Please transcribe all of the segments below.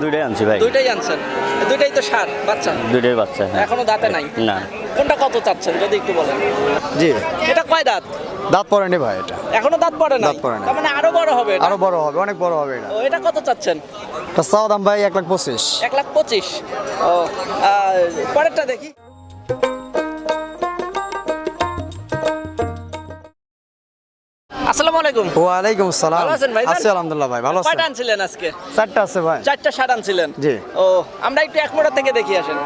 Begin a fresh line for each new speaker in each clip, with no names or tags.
দুইটাই আনছি ভাই।
দুইটাই আনছেন, দুইটাই তো ষাঁড় বাচ্চা,
দুইটাই বাচ্চা। হ্যাঁ।
এখনো দাঁতে নাই?
না।
কোনটা কত চাচ্ছেন যদি একটু বলেন?
জি,
এটা কয় দাঁত?
দাঁত পড়েনি ভাই, এটা
এখনো দাঁত পড়ে না?
দাঁত পড়ে নাই।
তার মানে আরো বড় হবে এটা?
আরো বড় হবে, অনেক বড় হবে এটা।
ও, এটা কত চাচ্ছেন?
এটা চাওয়া দাম ভাই 1,25,000।
1,25,000। ও, আর পরেরটা দেখি। আসসালামু আলাইকুম।
ওয়ালাইকুম আসসালাম।
ভালো আছেন ভাই?
আছি আলহামদুলিল্লাহ ভাই, ভালো আছি।
কয়টা আনছিলেন আজকে?
4টা আছে ভাই।
4টা ষাঁড় আনছিলেন?
জি।
ও, আমরা একটু এক মোড়া থেকে দেখি আসেন।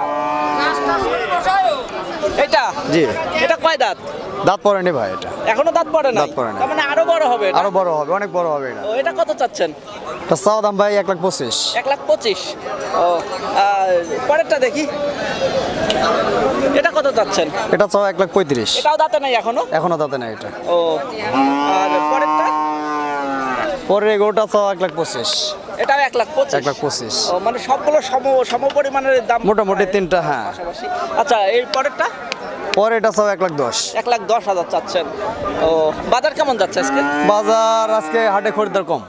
এটা?
জি।
এটা কয় দাঁত?
দাঁত পড়েনি ভাই, এটা
এখনো দাঁত পড়ে না?
দাঁত পড়ে নাই।
তার মানে আরো বড় হবে এটা?
আরো বড় হবে, অনেক বড় হবে এটা।
ও, এটা কত চাচ্ছেন?
এটা চাওয়া দাম ভাই 1,25,000।
1,25,000। ও, আর পরেরটা দেখি। এটা কত চাচ্ছেন?
এটা চাওয়া 1,35,000।
এটাও দাঁতে নাই এখনো?
এখনো দাঁতে নাই এটা।
ও, আর পরেরটা?
পরে এগোটা চাওয়া 1,25,000।
এটাও 1,25,000।
1,25,000।
ও, মানে সবগুলো সম পরিমাণের দাম
মোটামুটি 3টা। হ্যাঁ।
পাশাপাশি। আচ্ছা, এই পরেরটা?
পরে এটা চাওয়া 1,10,000।
1,10,000 চাচ্ছেন। ও, বাজার কেমন যাচ্ছে আজকে?
বাজার আজকে হাটে খরিদ্দার কম।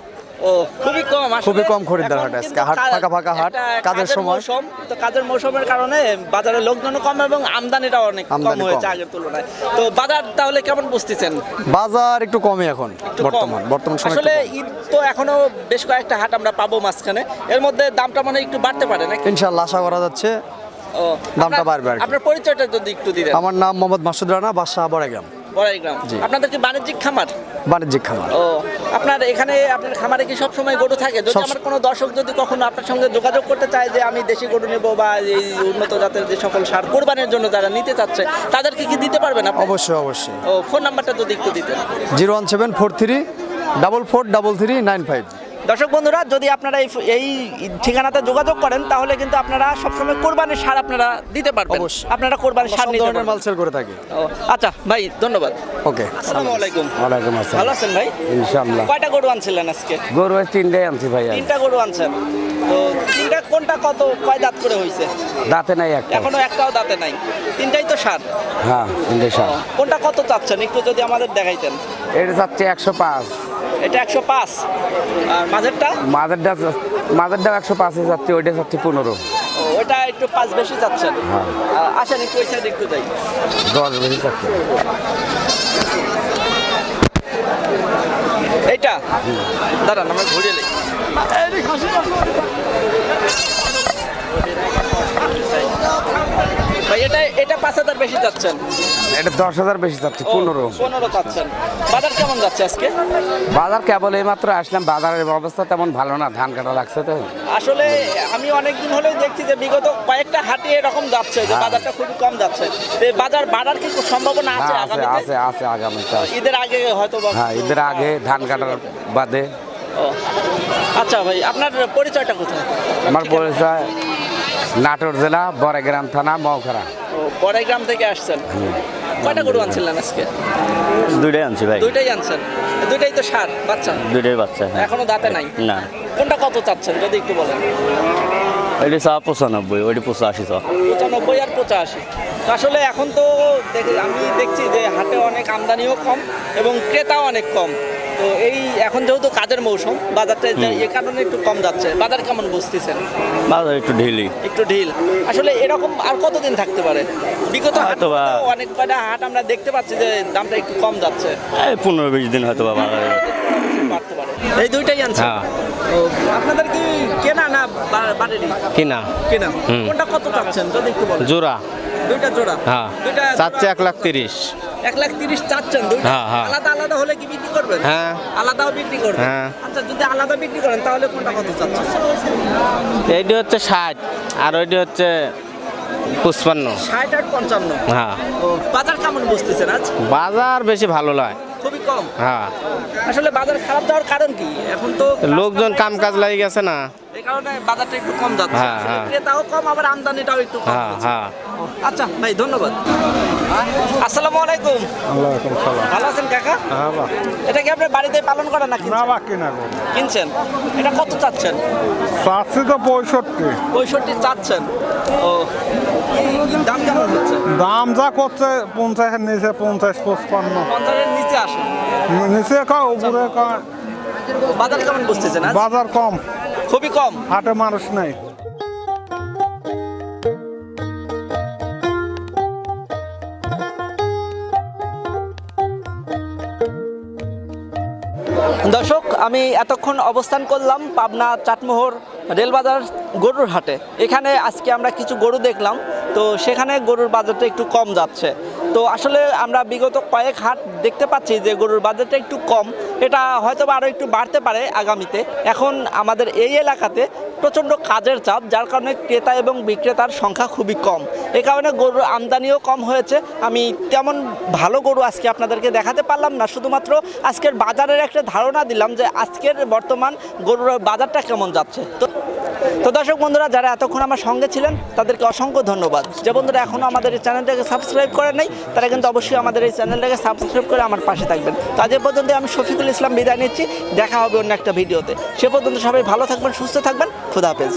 ও, খুবই কম আসলে।
খুবই কম খরিদ্দার
এখন
হাট আজকে,
কিন্তু
হাট ফাঁকা হাট,
একটা
কাজের সময়।
মৌসুম, তো কাজের মৌসুমের কারণে বাজারে লোকজনও কম এবং আমদানিটাও অনেক কম
আমদানি
হয়েছে
কম।
আগের তুলনায়। তো বাজার তাহলে কেমন বুঝতেছেন?
বাজার একটু কমই এখন,
একটু কম।
বর্তমান সময়
আসলে ঈদ তো এখনো বেশ কয়েকটা হাট আমরা পাবো মাঝখানে, এর মধ্যে দামটা মানে একটু বাড়তে পারে নাকি?
ইনশাআল্লাহ আশা করা যাচ্ছে
ও,
দামটা
আপনার-
বাড়বে আর কি।
আপনার পরিচয়টা যদি একটু দিতেন।
আমার নাম মোহাম্মদ মাসুদ রানা, বাসা বড়াইগ্রাম।
বড়াইগ্রাম।
জি।
আপনাদের কি বাণিজ্যিক খামার?
বাণিজ্যিক খামার।
ও, আপনার এখানে আপনার খামারে কি সব সময় গরু থাকে? যদি আমার কোনো দর্শক যদি কখনো আপনার সঙ্গে যোগাযোগ করতে চায় যে আমি দেশি গরু নেব বা এই উন্নত জাতের যে সকল ষাঁড় কোরবানির জন্য যারা নিতে চাচ্ছে, তাদেরকে কি দিতে পারবেন আপনি?
অবশ্যই অবশ্যই।
ও, ফোন নাম্বারটা যদি একটু দিতেন।
01743 443395।
দর্শক বন্ধুরা, যদি আপনারা এই ঠিকানাতে যোগাযোগ করেন তাহলে কিন্তু আপনারা সবসময় কোরবানির ষাঁড় আপনারা দিতে পারবেন।
অবশ্যই।
আপনারা কোরবানির ষাঁড়
সব
নিতে
ধরনের মাল
পারবেন।
সেল করে থাকি।
ও, আচ্ছা ভাই, ধন্যবাদ।
ওকে।
আসসালামু আলাইকুম।
ওয়ালাইকুম আসসালাম।
ভালো আছেন ভাই?
ইনশাআল্লাহ।
কয়টা গরু আনছিলেন আজকে?
গরু আজ 3টাই আনছি ভাই।
3টা গরু আনছেন। তো 3টা কোনটা কয় দাঁত করে হয়েছে?
দাঁতে নাই একটা।
এখনো একটাও দাঁতে নাই। 3টাই তো ষাঁড়।
হ্যাঁ, 3টাই সার।
কোনটা কত চাচ্ছেন একটু যদি আমাদের দেখাইতেন?
এটা যাচ্ছে 105।
এটা 105। আর মাঝেরটা?
মাঝেরটা 105 যাচ্ছে, ওইটা যাচ্ছে 15।
ও, ওটা একটু 5 বেশি চাচ্ছেন।
হ্যাঁ।
আসেন একটু ওই সাইডে একটু যাই।
10 বেশি যাচ্ছে।
এইটা দাঁড়ান, আমরা ঘুরে নেই। ভাই, এটা 5,000 বেশি চাচ্ছেন?
এটা 10,000 বেশি যাচ্ছে, 15।
15 চাচ্ছেন। বাজার কেমন যাচ্ছে আজকে?
বাজার কেবল এইমাত্র আসলাম, বাজারের অবস্থা তেমন ভালো না, ধান কাটা লাগছে তো।
আসলে আমি অনেকদিন হলেই দেখছি যে বিগত কয়েকটা হাটে এরকম যাচ্ছে যে বাজারটা খুবই কম যাচ্ছে। তো এই বাজার বাড়ার কি সম্ভাবনা আছে
হ্যাঁ, আছে
আগামীতে?
আছে আগামীতে।
ঈদের আগে হয়তো বা?
হ্যাঁ, ঈদের আগে, ধান কাটার বাদে।
ও, আচ্ছা ভাই, আপনার পরিচয়টা কোথায়?
আমার পরিচয় নাটোর জেলা, বড়াইগ্রাম থানা, মৌখরা।
ও, বড়াইগ্রাম থেকে আসছেন। কয়টা গরু আনছিলেন আজকে?
দুইটাই আনছি ভাই।
দুইটাই আনছেন, দুইটাই তো ষাঁড় বাচ্চা,
দুইটাই বাচ্চা। হ্যাঁ।
এখনো দাঁতে নাই?
না।
কোনটা কত চাচ্ছেন যদি একটু বলেন?
এটি 95, ওইটি 85।
95 আর 85। তো আসলে এখন তো আমি দেখছি যে হাটে অনেক আমদানিও কম এবং ক্রেতাও অনেক কম। তো এই এখন যেহেতু কাজের মৌসুম, বাজারটা এই কারণে একটু কম যাচ্ছে। বাজার কেমন বুঝতেছেন?
বাজার একটু ঢিলি।
একটু ঢিল। আসলে এরকম আর কতদিন থাকতে পারে? বিগত হাট
হয়তো বা
অনেক কয়টা হাট আমরা দেখতে পাচ্ছি যে দামটা একটু কম যাচ্ছে।
এই 15-20 দিন হয়তো বা বাজারে।
বাড়তে পারে। এই দুইটাই আনছে?
হ্যাঁ।
ও, আপনাদের কি কেনা না বাড়িরই?
কিনা।
কেনা। কোনটা কত চাচ্ছেন যদি একটু বলেন?
জোড়া।
দুইটা জোড়া?
হ্যাঁ।
দুইটা
চাচ্ছে 1,30,000।
1,30,000 চাচ্ছেন দুইটা?
হ্যাঁ, হ্যাঁ।
আলাদা আলাদা হলে কি বিক্রি করবেন?
হ্যাঁ।
আলাদাও বিক্রি করবেন?
হ্যাঁ।
আচ্ছা, যদি আলাদা বিক্রি করেন তাহলে কোনটা কত চাচ্ছেন?
এইটি হচ্ছে 60 আর ওইটি হচ্ছে 55।
60 আর 55।
হ্যাঁ।
ও, বাজার কেমন বুঝতেছেন আজ?
বাজার বেশি ভালো নয়।
খুবই কম।
হ্যাঁ,
আসলে বাজার খারাপ যাওয়ার কারণ কি? এখন তো
লোকজন কাম কাজ লাগি গেছে না।
এই কারণে বাজারটা একটু কম যাচ্ছে।
হ্যাঁ,
আসলে
হ্যাঁ।
ক্রেতাও কম, আবার আমদানিটাও একটু কম
হ্যাঁ,
হচ্ছে।
হ্যাঁ।
ও, আচ্ছা ভাই, ধন্যবাদ। আসসালামু আলাইকুম।
ওয়ালাইকুম সালাম।
ভালো আছেন কাকা?
হ্যাঁ বাহ।
এটা কি আপনি বাড়িতে পালন করেন নাকি?
না বাহ, কিনা গো।
কিনছেন? এটা কত চাচ্ছেন?
চাচ্ছি তো 65।
65 চাচ্ছেন? ও, দাম কেমন হচ্ছে?
দাম যা করছে 50-এর নিচে, 50-55।
50-এর নিচে আসে।
নিচে কা উপরে কা,
বাজার কেমন বুঝতেছেন আজ?
বাজার কম।
খুবই কম।
হাটে মানুষ নাই।
দর্শক, আমি এতক্ষণ অবস্থান করলাম পাবনা চাটমোহর রেলবাজার গরুর হাটে। এখানে আজকে আমরা কিছু গরু দেখলাম, তো সেখানে গরুর বাজারটা একটু কম যাচ্ছে। তো আসলে আমরা বিগত কয়েক হাট দেখতে পাচ্ছি যে গরুর বাজারটা একটু কম, এটা হয়তো বা আরও একটু বাড়তে পারে আগামীতে। এখন আমাদের এই এলাকাতে প্রচণ্ড কাজের চাপ, যার কারণে ক্রেতা এবং বিক্রেতার সংখ্যা খুবই কম। এই কারণে গরুর আমদানিও কম হয়েছে। আমি তেমন ভালো গরু আজকে আপনাদেরকে দেখাতে পারলাম না, শুধুমাত্র আজকের বাজারের একটা ধারণা দিলাম যে আজকের বর্তমান গরুর বাজারটা কেমন যাচ্ছে। তো দর্শক বন্ধুরা, যারা এতক্ষণ আমার সঙ্গে ছিলেন তাদেরকে অসংখ্য ধন্যবাদ। যে বন্ধুরা এখনও আমাদের এই চ্যানেলটাকে সাবস্ক্রাইব করেন নাই, তারা কিন্তু অবশ্যই আমাদের এই চ্যানেলটাকে সাবস্ক্রাইব করে আমার পাশে থাকবেন। তো আজ এ পর্যন্ত আমি শফিকুল ইসলাম বিদায় নিচ্ছি। দেখা হবে অন্য একটা ভিডিওতে। সে পর্যন্ত সবাই ভালো থাকবেন, সুস্থ থাকবেন। খুদা হাফেজ।